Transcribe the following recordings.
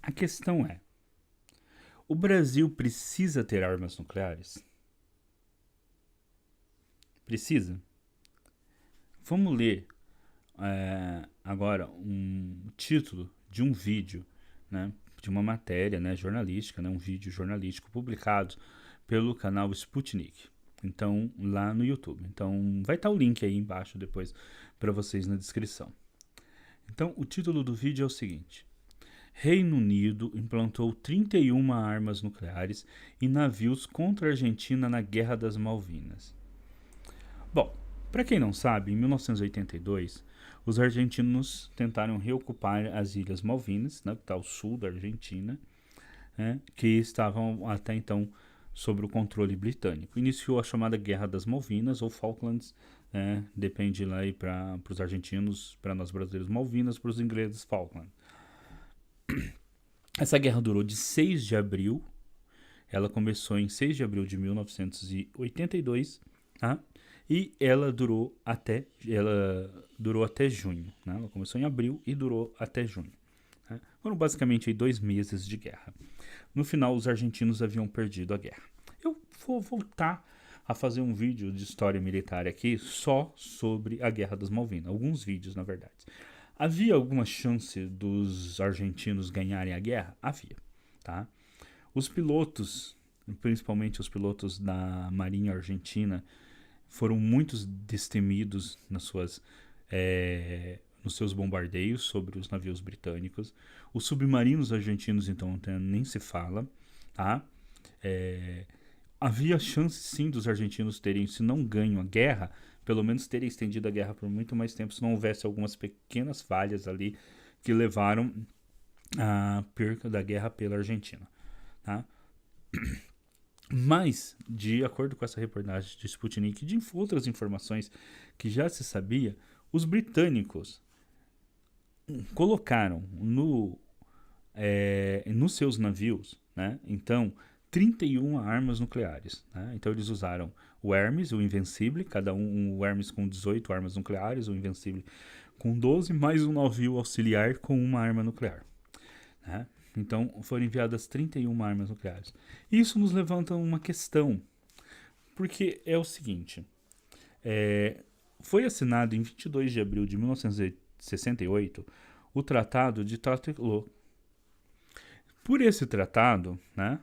A questão é, o Brasil precisa ter armas nucleares? Precisa? Vamos ler agora um título de um vídeo, né, de uma matéria, né, jornalística, né, um vídeo jornalístico publicado pelo canal Sputnik. Então, lá no YouTube. Então, vai estar o link aí embaixo depois para vocês na descrição. Então, o título do vídeo é o seguinte: Reino Unido implantou 31 armas nucleares em navios contra a Argentina na Guerra das Malvinas. Bom, para quem não sabe, em 1982, os argentinos tentaram reocupar as Ilhas Malvinas, né, que está ao sul da Argentina, né, que estavam até então sob o controle britânico. Iniciou a chamada Guerra das Malvinas, ou Falklands, né, depende lá para os argentinos, para nós brasileiros Malvinas, para os ingleses Falkland. Essa guerra durou de 6 de abril, ela começou em 6 de abril de 1982, tá? E ela durou até junho, né? Ela começou em abril e durou até junho, né? Foram basicamente aí 2 meses de guerra. No final, os argentinos haviam perdido a guerra. Eu vou voltar a fazer um vídeo de história militar aqui só sobre a Guerra das Malvinas. Alguns vídeos, na verdade. Havia alguma chance dos argentinos ganharem a guerra? Havia, tá? Os pilotos, principalmente os pilotos da Marinha Argentina, foram muito destemidos nos seus bombardeios sobre os navios britânicos. Os submarinos argentinos, então, nem se fala, tá? Havia chance, sim, dos argentinos terem, se não ganho a guerra, pelo menos terem estendido a guerra por muito mais tempo, se não houvesse algumas pequenas falhas ali que levaram à perca da guerra pela Argentina, tá? Mas, de acordo com essa reportagem de Sputnik e de outras informações que já se sabia, os britânicos colocaram nos seus navios, né, então, 31 armas nucleares. Né? Então, eles usaram o Hermes, o Invencible, o Hermes com 18 armas nucleares, o Invencible com 12, mais um navio auxiliar com uma arma nuclear. Né? Então, foram enviadas 31 armas nucleares. Isso nos levanta uma questão, porque é o seguinte: foi assinado em 22 de abril de 1968 o Tratado de Tlatelolco. Por esse tratado, né,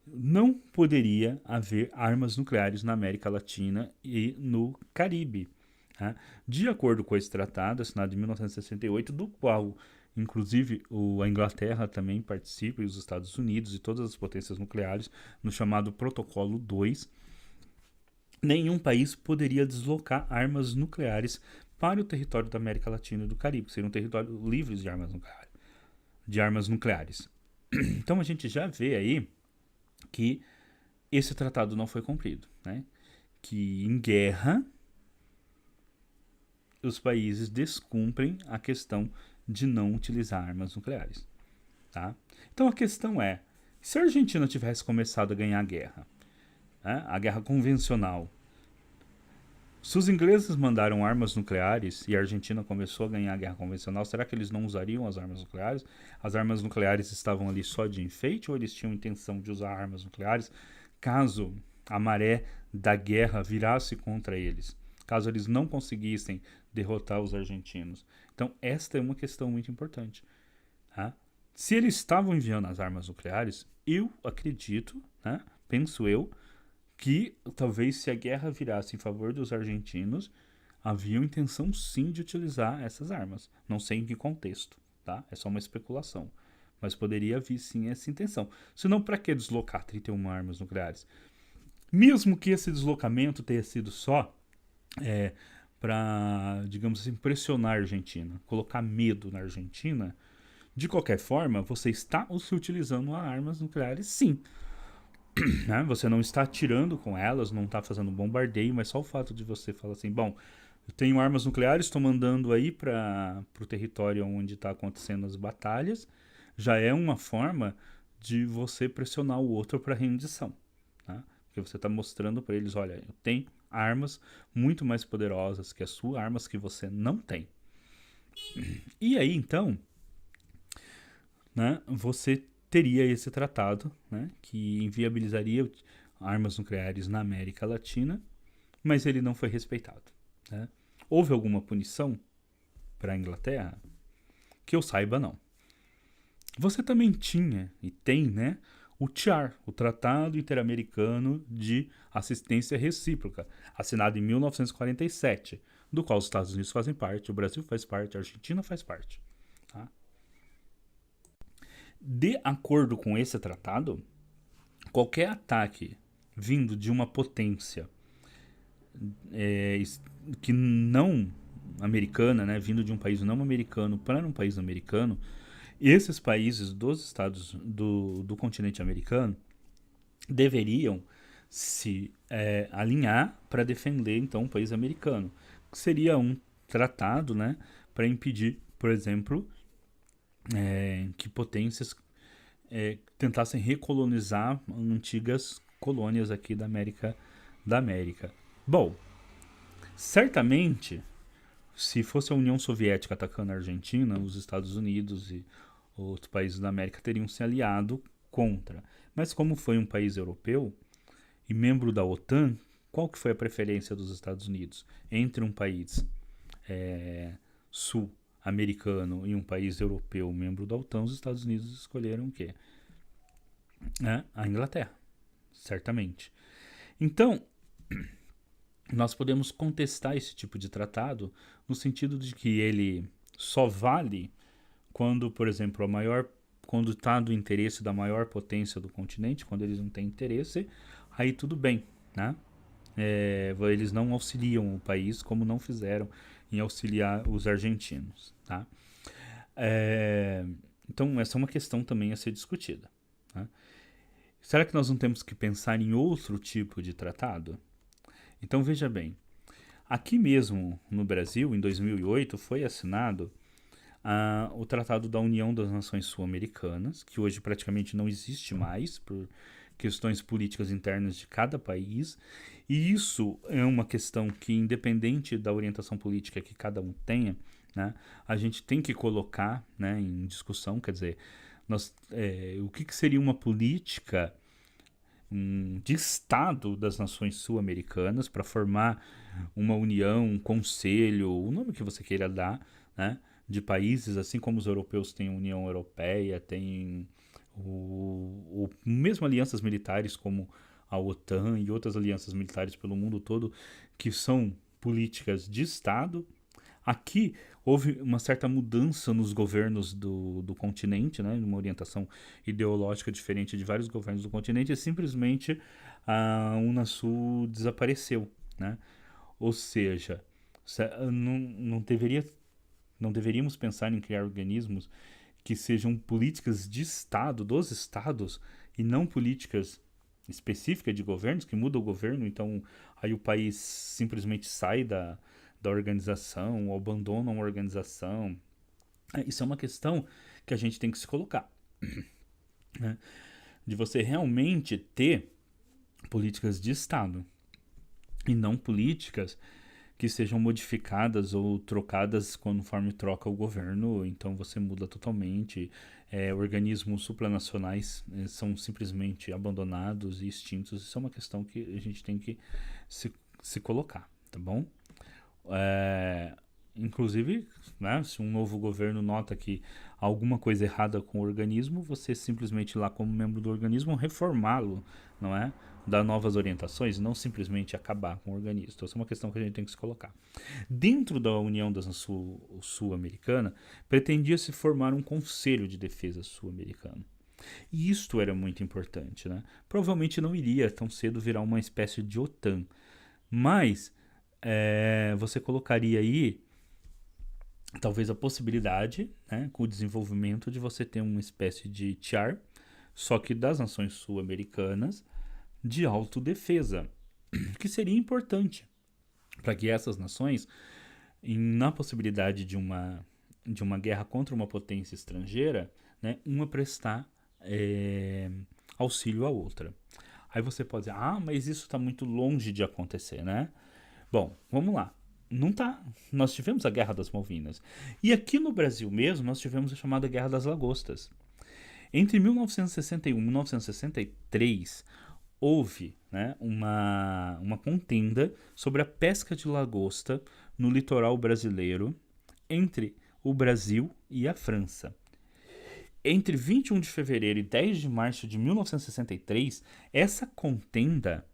não poderia haver armas nucleares na América Latina e no Caribe. Né? De acordo com esse tratado, assinado em 1968, do qual inclusive a Inglaterra também participa, e os Estados Unidos e todas as potências nucleares, no chamado Protocolo 2, nenhum país poderia deslocar armas nucleares para o território da América Latina e do Caribe, que seriam territórios livres de armas nucleares. Então a gente já vê aí que esse tratado não foi cumprido, né? Que em guerra os países descumprem a questão de não utilizar armas nucleares, tá? Então a questão é, se a Argentina tivesse começado a ganhar a guerra, né, a guerra convencional, se os ingleses mandaram armas nucleares e a Argentina começou a ganhar a guerra convencional, será que eles não usariam as armas nucleares? As armas nucleares estavam ali só de enfeite ou eles tinham intenção de usar armas nucleares caso a maré da guerra virasse contra eles? Caso eles não conseguissem derrotar os argentinos. Então, esta é uma questão muito importante. Tá? Se eles estavam enviando as armas nucleares, eu acredito, né, penso eu, que talvez se a guerra virasse em favor dos argentinos, havia intenção sim de utilizar essas armas. Não sei em que contexto, tá? É só uma especulação. Mas poderia haver sim essa intenção. Senão, para que deslocar 31 armas nucleares? Mesmo que esse deslocamento tenha sido só para, digamos assim, pressionar a Argentina, colocar medo na Argentina, de qualquer forma, você está se utilizando armas nucleares, sim. Né? Você não está atirando com elas, não está fazendo bombardeio, mas só o fato de você falar assim, bom, eu tenho armas nucleares, estou mandando aí para o território onde está acontecendo as batalhas, já é uma forma de você pressionar o outro para rendição. Tá? Porque você está mostrando para eles, olha, eu tenho armas muito mais poderosas que as suas, armas que você não tem. E aí, então, né, você teria esse tratado, né, que inviabilizaria armas nucleares na América Latina, mas ele não foi respeitado, né? Houve alguma punição para a Inglaterra? Que eu saiba, não. Você também tinha e tem, né, o TIAR, o Tratado Interamericano de Assistência Recíproca, assinado em 1947, do qual os Estados Unidos fazem parte, o Brasil faz parte, a Argentina faz parte. Tá? De acordo com esse tratado, qualquer ataque vindo de uma potência que não americana, né, vindo de um país não americano para um país americano, esses países dos estados do continente americano deveriam se alinhar para defender então o país americano. Seria um tratado, né, para impedir, por exemplo, que potências tentassem recolonizar antigas colônias aqui da América. Bom, certamente, se fosse a União Soviética atacando a Argentina, os Estados Unidos e outros países da América teriam se aliado contra. Mas como foi um país europeu e membro da OTAN, qual que foi a preferência dos Estados Unidos entre um país sul-americano e um país europeu membro da OTAN? Os Estados Unidos escolheram o quê? A Inglaterra, certamente. Então, nós podemos contestar esse tipo de tratado no sentido de que ele só vale quando, por exemplo, quando está do interesse da maior potência do continente, quando eles não têm interesse, aí tudo bem, né? Eles não auxiliam o país como não fizeram em auxiliar os argentinos, tá? Então essa é uma questão também a ser discutida. Tá? Será que nós não temos que pensar em outro tipo de tratado? Então veja bem, aqui mesmo no Brasil, em 2008, foi assinado o Tratado da União das Nações Sul-Americanas, que hoje praticamente não existe mais por questões políticas internas de cada país, e isso é uma questão que, independente da orientação política que cada um tenha, né, a gente tem que colocar, né, em discussão, quer dizer, o que seria uma política de Estado das Nações Sul-Americanas para formar uma união, um conselho, o nome que você queira dar, né, de países, assim como os europeus têm a União Europeia, têm mesmo alianças militares como a OTAN e outras alianças militares pelo mundo todo, que são políticas de Estado. Aqui houve uma certa mudança nos governos do continente, né, uma orientação ideológica diferente de vários governos do continente, e simplesmente a Unasul desapareceu, né? Ou seja, não deveríamos pensar em criar organismos que sejam políticas de Estado, dos Estados, e não políticas específicas de governos, que muda o governo, então aí o país simplesmente sai da organização, ou abandona uma organização. Isso é uma questão que a gente tem que se colocar. Né? De você realmente ter políticas de Estado, e não políticas que sejam modificadas ou trocadas conforme troca o governo, então você muda totalmente. Organismos supranacionais são simplesmente abandonados e extintos. Isso é uma questão que a gente tem que se colocar, tá bom? Inclusive, né, se um novo governo nota que há alguma coisa errada com o organismo, você simplesmente lá como membro do organismo reformá-lo, não é? Dar novas orientações e não simplesmente acabar com o organismo. Então essa é uma questão que a gente tem que se colocar. Dentro da União das Sul-Americana, pretendia-se formar um Conselho de Defesa Sul-Americano. E isto era muito importante, né? Provavelmente não iria tão cedo virar uma espécie de OTAN, mas você colocaria aí talvez a possibilidade, né, com o desenvolvimento de você ter uma espécie de TIAR, só que das nações sul-americanas, de autodefesa, que seria importante para que essas nações, na possibilidade de uma guerra contra uma potência estrangeira, né, uma prestar auxílio à outra. Aí você pode dizer, mas isso está muito longe de acontecer, né? Bom, vamos lá. Não tá. Nós tivemos a Guerra das Malvinas. E aqui no Brasil mesmo, nós tivemos a chamada Guerra das Lagostas. Entre 1961 e 1963, houve, né, uma contenda sobre a pesca de lagosta no litoral brasileiro entre o Brasil e a França. Entre 21 de fevereiro e 10 de março de 1963, essa contenda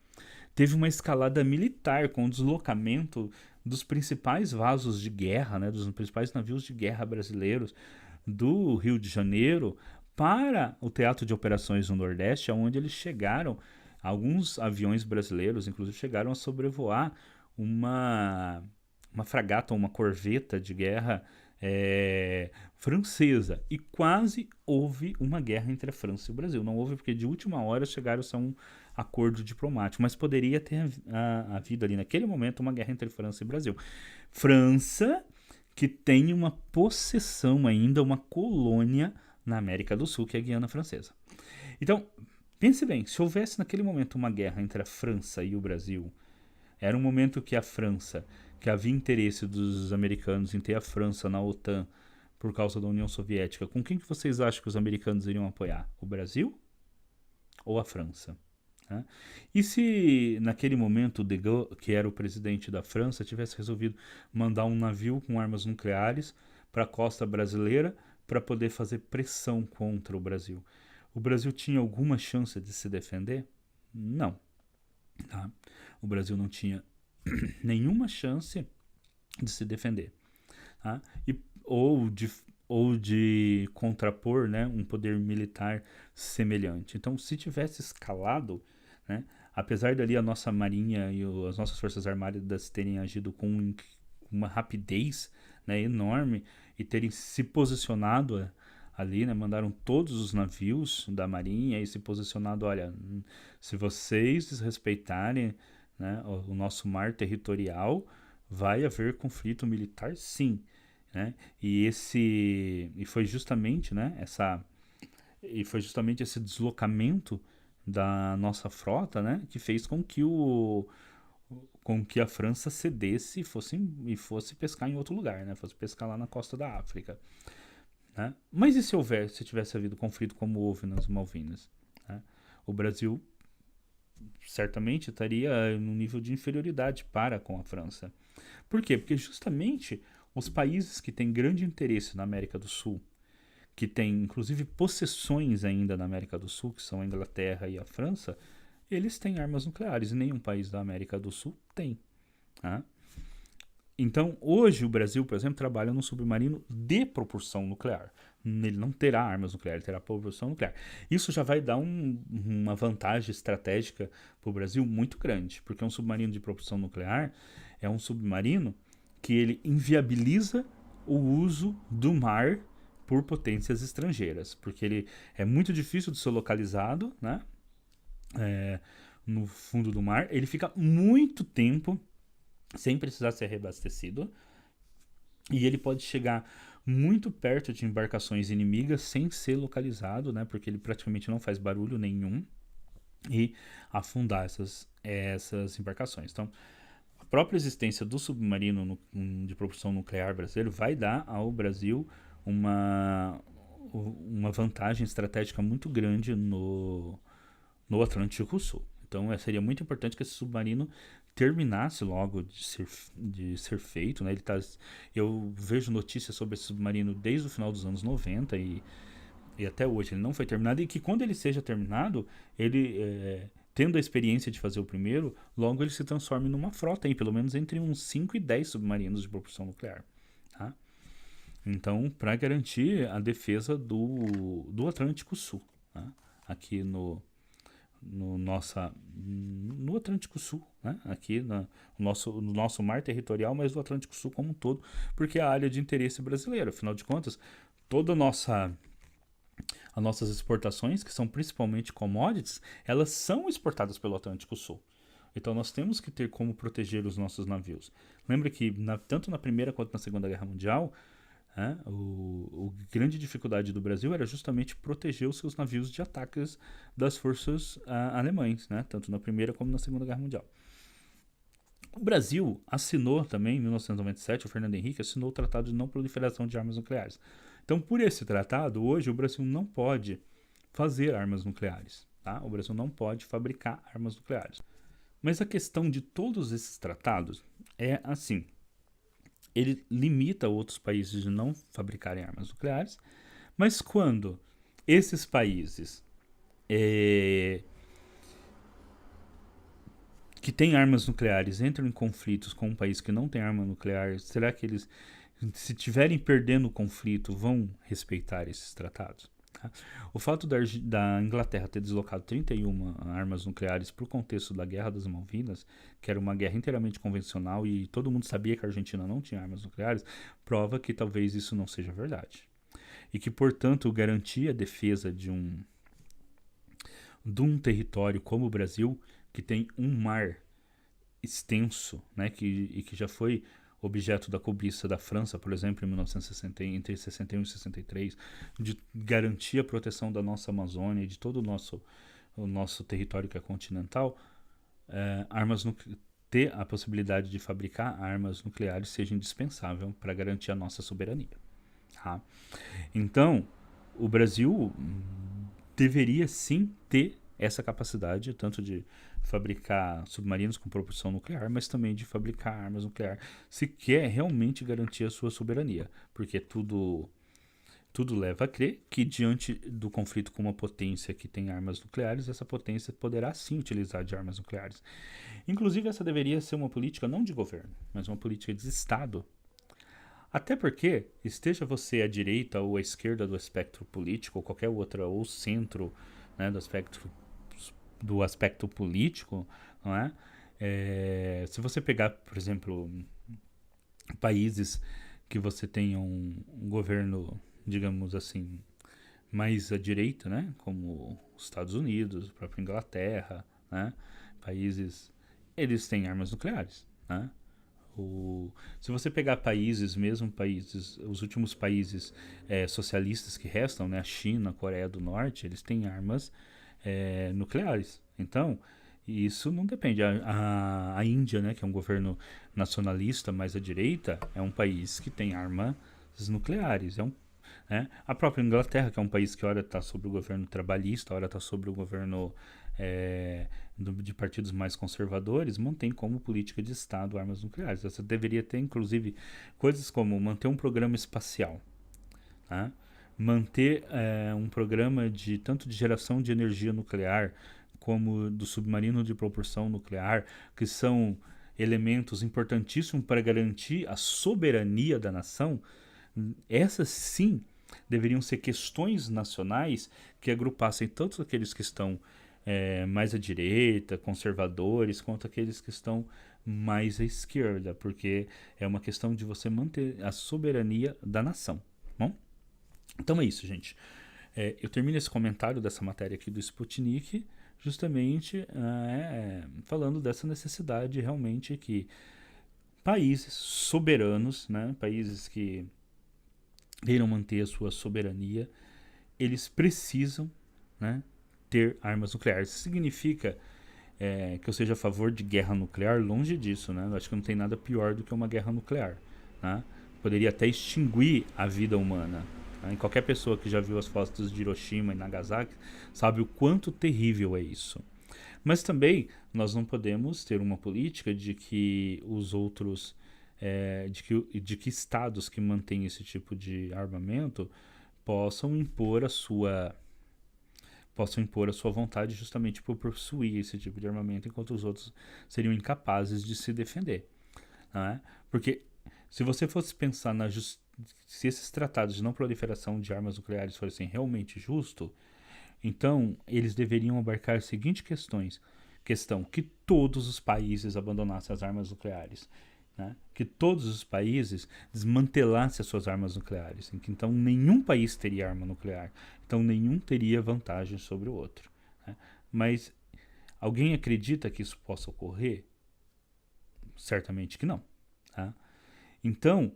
teve uma escalada militar com o deslocamento dos principais vasos de guerra, né, dos principais navios de guerra brasileiros do Rio de Janeiro para o Teatro de Operações no Nordeste, onde eles chegaram, alguns aviões brasileiros, inclusive, chegaram a sobrevoar uma fragata, uma corveta de guerra francesa. E quase houve uma guerra entre a França e o Brasil. Não houve porque de última hora chegaram a um acordo diplomático, mas poderia ter havido ali naquele momento uma guerra entre França e Brasil. França, que tem uma possessão ainda, uma colônia na América do Sul, que é a Guiana Francesa. Então, pense bem, se houvesse naquele momento uma guerra entre a França e o Brasil, era um momento que a França, que havia interesse dos americanos em ter a França na OTAN por causa da União Soviética, com quem que vocês acham que os americanos iriam apoiar? O Brasil ou a França? Né? E se naquele momento o de Gaulle, que era o presidente da França, tivesse resolvido mandar um navio com armas nucleares para a costa brasileira para poder fazer pressão contra o Brasil tinha alguma chance de se defender? Não. Tá? O Brasil não tinha nenhuma chance de se defender. Tá? Ou de contrapor, né, um poder militar semelhante. Então, se tivesse escalado, né, apesar dali a nossa marinha e as nossas forças armadas terem agido com uma rapidez, né, enorme e terem se posicionado ali, né, mandaram todos os navios da marinha e se posicionado, olha, se vocês desrespeitarem, né, o nosso mar territorial, vai haver conflito militar, sim. Né? E foi justamente, né, foi justamente esse deslocamento da nossa frota, né, que fez com que a França cedesse e fosse pescar em outro lugar, né, fosse pescar lá na costa da África. Né? Mas e se tivesse havido conflito como houve nas Malvinas? Né? O Brasil certamente estaria num nível de inferioridade para com a França. Por quê? Porque justamente os países que têm grande interesse na América do Sul, que têm inclusive possessões ainda na América do Sul, que são a Inglaterra e a França, eles têm armas nucleares e nenhum país da América do Sul tem. Tá? Então, hoje o Brasil, por exemplo, trabalha num submarino de propulsão nuclear. Ele não terá armas nucleares, ele terá propulsão nuclear. Isso já vai dar uma vantagem estratégica para o Brasil muito grande, porque um submarino de propulsão nuclear é um submarino que ele inviabiliza o uso do mar por potências estrangeiras, porque ele é muito difícil de ser localizado, né? No fundo do mar. Ele fica muito tempo sem precisar ser reabastecido, e ele pode chegar muito perto de embarcações inimigas sem ser localizado, né, porque ele praticamente não faz barulho nenhum, e afundar essas embarcações. Então, a própria existência do submarino de propulsão nuclear brasileiro vai dar ao Brasil uma vantagem estratégica muito grande no Atlântico Sul. Então, seria muito importante que esse submarino terminasse logo de ser feito. Né? Eu vejo notícias sobre esse submarino desde o final dos anos 90 e até hoje ele não foi terminado. E que quando ele seja terminado, ele, tendo a experiência de fazer o primeiro, logo ele se transforme numa frota, pelo menos entre uns 5 e 10 submarinos de propulsão nuclear. Tá? Então, para garantir a defesa do Atlântico Sul, tá? Aqui no Atlântico Sul, né? Aqui no nosso mar territorial, mas do Atlântico Sul como um todo, porque é a área de interesse brasileiro. Afinal de contas, toda as nossas exportações, que são principalmente commodities, elas são exportadas pelo Atlântico Sul. Então nós temos que ter como proteger os nossos navios. Lembra que tanto na Primeira quanto na Segunda Guerra Mundial, a grande dificuldade do Brasil era justamente proteger os seus navios de ataques das forças alemães, né? Tanto na Primeira como na Segunda Guerra Mundial. O Brasil assinou também, em 1997, o Fernando Henrique assinou o Tratado de Não Proliferação de Armas Nucleares. Então, por esse tratado, hoje o Brasil não pode fazer armas nucleares. Tá? O Brasil não pode fabricar armas nucleares. Mas a questão de todos esses tratados é assim: ele limita outros países de não fabricarem armas nucleares, mas quando esses países que têm armas nucleares entram em conflitos com um país que não tem arma nuclear, será que eles, se tiverem perdendo o conflito, vão respeitar esses tratados? Tá? O fato da Inglaterra ter deslocado 31 armas nucleares para o contexto da Guerra das Malvinas, que era uma guerra inteiramente convencional e todo mundo sabia que a Argentina não tinha armas nucleares, prova que talvez isso não seja verdade. E que, portanto, garantir a defesa de um território como o Brasil, que tem um mar extenso, né, que já foi objeto da cobiça da França, por exemplo, em 1960, entre 61 e 63, de garantir a proteção da nossa Amazônia e de todo o nosso território que é continental, ter a possibilidade de fabricar armas nucleares seja indispensável para garantir a nossa soberania. Tá? Então, o Brasil deveria sim ter essa capacidade, tanto de fabricar submarinos com propulsão nuclear, mas também de fabricar armas nucleares, se quer realmente garantir a sua soberania, porque tudo leva a crer que, diante do conflito com uma potência que tem armas nucleares, essa potência poderá sim utilizar de armas nucleares. Inclusive, essa deveria ser uma política não de governo, mas uma política de Estado. Até porque, esteja você à direita ou à esquerda do espectro político, ou qualquer outra, ou centro, né, do aspecto político, não é? Se você pegar, por exemplo, países que você tenha um governo, digamos assim, mais à direita, né, como os Estados Unidos, a própria Inglaterra, né, países, eles têm armas nucleares, né? Se você pegar os últimos países socialistas que restam, né, a China, a Coreia do Norte, eles têm armas nucleares. Então, isso não depende. A Índia, né, que é um governo nacionalista mais à direita, é um país que tem armas nucleares. A própria Inglaterra, que é um país que ora está sob o governo trabalhista, ora está sob o governo de partidos mais conservadores, mantém como política de Estado armas nucleares. Você deveria ter, inclusive, coisas como manter um programa espacial, tá? Manter um programa tanto de geração de energia nuclear como do submarino de propulsão nuclear, que são elementos importantíssimos para garantir a soberania da nação. Essas sim deveriam ser questões nacionais que agrupassem tanto aqueles que estão mais à direita, conservadores, quanto aqueles que estão mais à esquerda, porque é uma questão de você manter a soberania da nação. Bom? Então é isso, gente. Eu termino esse comentário dessa matéria aqui do Sputnik justamente falando dessa necessidade realmente que países soberanos, né, países que queiram manter a sua soberania, eles precisam, né, ter armas nucleares. Isso significa que eu seja a favor de guerra nuclear? Longe disso, né? Eu acho que não tem nada pior do que uma guerra nuclear, né? Poderia até extinguir a vida humana. Né? E qualquer pessoa que já viu as fotos de Hiroshima e Nagasaki sabe o quanto terrível é isso. Mas também nós não podemos ter uma política de que os outros de que estados que mantêm esse tipo de armamento possam impor a sua vontade justamente por possuir esse tipo de armamento, enquanto os outros seriam incapazes de se defender. Né? Porque se você fosse pensar se esses tratados de não proliferação de armas nucleares fossem realmente justos, então eles deveriam abarcar as seguintes questão que todos os países abandonassem as armas nucleares, né? Que todos os países desmantelassem as suas armas nucleares, então nenhum país teria arma nuclear, então nenhum teria vantagem sobre o outro, né? Mas alguém acredita que isso possa ocorrer? Certamente que não, tá? Então,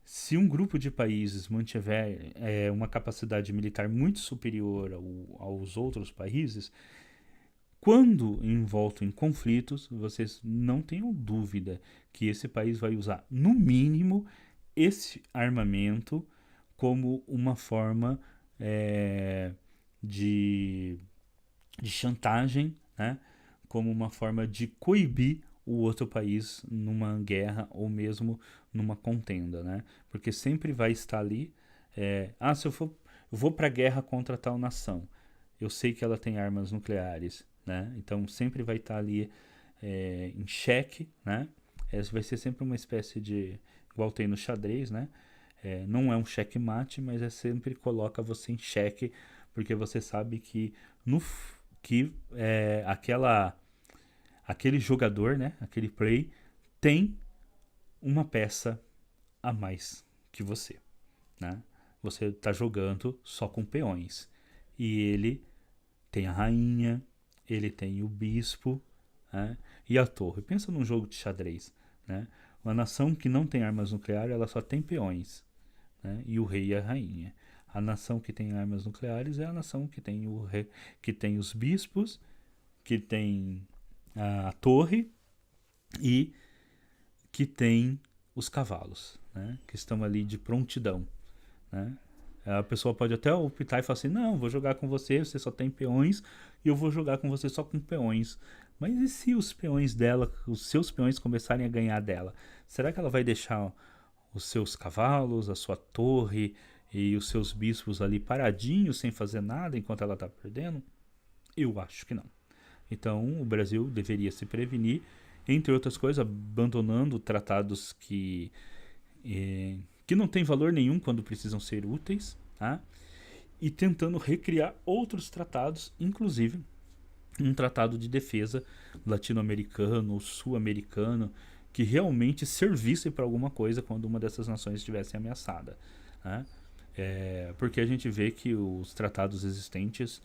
se um grupo de países mantiver uma capacidade militar muito superior aos outros países, quando envolto em conflitos, vocês não tenham dúvida que esse país vai usar, no mínimo, esse armamento como uma forma de, de chantagem, né? Como uma forma de coibir o outro país numa guerra ou mesmo numa contenda, né? Porque sempre vai estar ali, se eu vou para a guerra contra tal nação, eu sei que ela tem armas nucleares, né? Então sempre vai estar ali em xeque, né? Essa vai ser sempre uma espécie de, igual tem no xadrez, né? Não é um checkmate, mas sempre coloca você em xeque, porque você sabe que no que aquele jogador, né? Aquele play tem uma peça a mais que você, né? Você está jogando só com peões e ele tem a rainha, ele tem o bispo, né? E a torre. Pensa num jogo de xadrez, né? Uma nação que não tem armas nucleares, ela só tem peões, né? E o rei e a rainha. A nação que tem armas nucleares é a nação que tem o rei, que tem os bispos, que tem a torre e que tem os cavalos, né? Que estão ali de prontidão, né? A pessoa pode até optar e falar assim: não, vou jogar com você, você só tem peões, e eu vou jogar com você só com peões. Mas e se os peões dela, os seus peões começarem a ganhar dela? Será que ela vai deixar os seus cavalos, a sua torre e os seus bispos ali paradinhos, sem fazer nada enquanto ela está perdendo? Eu acho que não. Então o Brasil deveria se prevenir, entre outras coisas, abandonando tratados que não têm valor nenhum quando precisam ser úteis, tá? E tentando recriar outros tratados, inclusive um tratado de defesa latino-americano ou sul-americano que realmente servisse para alguma coisa quando uma dessas nações estivesse ameaçada, né? Porque a gente vê que os tratados existentes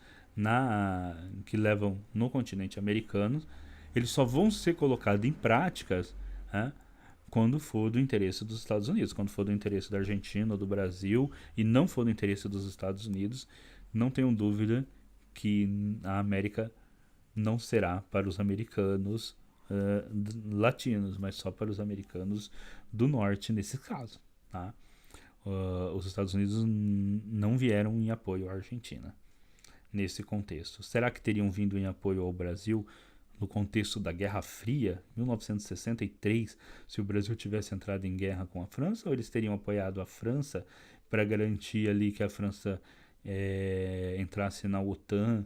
que levam no continente americano, eles só vão ser colocados em práticas, né, quando for do interesse dos Estados Unidos, quando for do interesse da Argentina ou do Brasil e não for do interesse dos Estados Unidos, não tenham dúvida que a América não será para os americanos latinos, mas só para os americanos do norte nesse caso, tá? Os Estados Unidos não vieram em apoio à Argentina nesse contexto. Será que teriam vindo em apoio ao Brasil no contexto da Guerra Fria, 1963, se o Brasil tivesse entrado em guerra com a França, ou eles teriam apoiado a França para garantir ali que a França entrasse na OTAN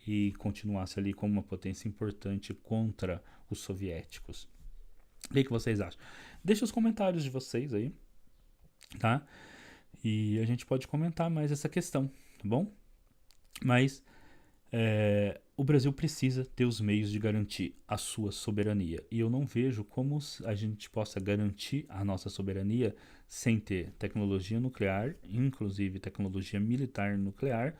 e continuasse ali como uma potência importante contra os soviéticos? O que vocês acham? Deixa os comentários de vocês aí, tá? E a gente pode comentar mais essa questão, tá bom? Mas o Brasil precisa ter os meios de garantir a sua soberania. E eu não vejo como a gente possa garantir a nossa soberania sem ter tecnologia nuclear, inclusive tecnologia militar nuclear,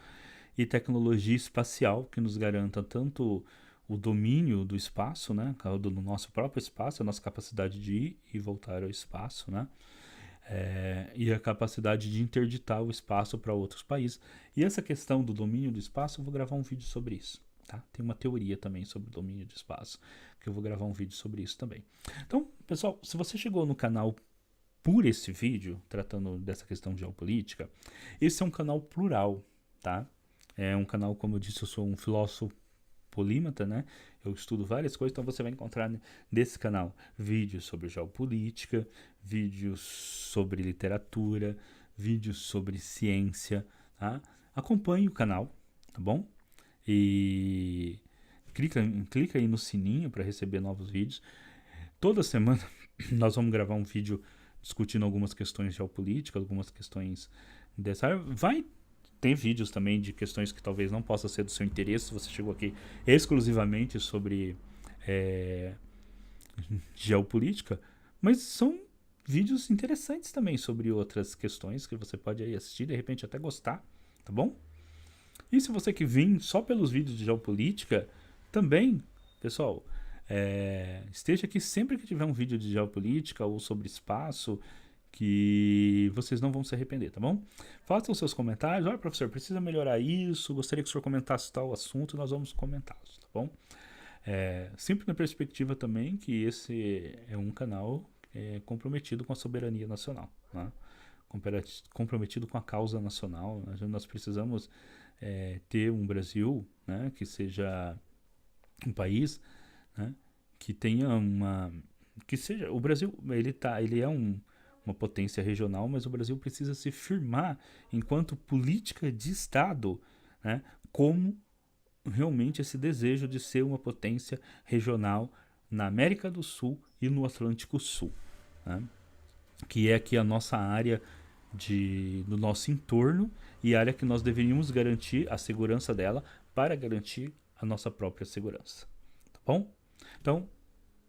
e tecnologia espacial que nos garanta tanto o domínio do espaço, né, do nosso próprio espaço, a nossa capacidade de ir e voltar ao espaço, né, e a capacidade de interditar o espaço para outros países. E essa questão do domínio do espaço, eu vou gravar um vídeo sobre isso. Tá? Tem uma teoria também sobre o domínio do espaço, que eu vou gravar um vídeo sobre isso também. Então, pessoal, se você chegou no canal por esse vídeo, tratando dessa questão de geopolítica, esse é um canal plural, tá? É um canal, como eu disse, eu sou um filósofo polímata, né? Eu estudo várias coisas, então você vai encontrar nesse canal vídeos sobre geopolítica, vídeos sobre literatura, vídeos sobre ciência, tá? Acompanhe o canal, tá bom? E clica aí no sininho para receber novos vídeos. Toda semana nós vamos gravar um vídeo discutindo algumas questões geopolíticas, algumas questões dessa área. Vai ter vídeos também de questões que talvez não possam ser do seu interesse, se você chegou aqui exclusivamente sobre geopolítica, mas são vídeos interessantes também sobre outras questões que você pode aí assistir, de repente até gostar, tá bom? E se você que vem só pelos vídeos de geopolítica, também, pessoal, esteja aqui sempre que tiver um vídeo de geopolítica ou sobre espaço, que vocês não vão se arrepender, tá bom? Façam seus comentários. Olha, professor, precisa melhorar isso, gostaria que o senhor comentasse tal assunto, nós vamos comentá-los, tá bom? Sempre na perspectiva também que esse é um canal comprometido com a soberania nacional, né? comprometido com a causa nacional. Nós precisamos ter um Brasil, né, que seja um país, né, que tenha que seja o Brasil, ele é uma potência regional, mas o Brasil precisa se firmar enquanto política de Estado, né, como realmente esse desejo de ser uma potência regional na América do Sul e no Atlântico Sul, né, que é aqui a nossa área do nosso entorno e a área que nós deveríamos garantir a segurança dela para garantir a nossa própria segurança. Tá bom? Então,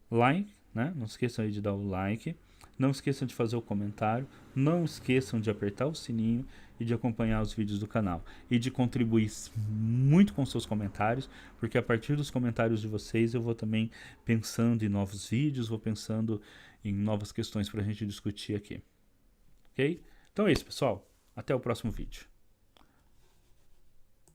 like, né? Não esqueçam aí de dar o like. Não esqueçam de fazer o comentário. Não esqueçam de apertar o sininho e de acompanhar os vídeos do canal. E de contribuir muito com seus comentários, porque a partir dos comentários de vocês eu vou também pensando em novos vídeos, vou pensando em novas questões para a gente discutir aqui. Ok? Então é isso, pessoal. Até o próximo vídeo.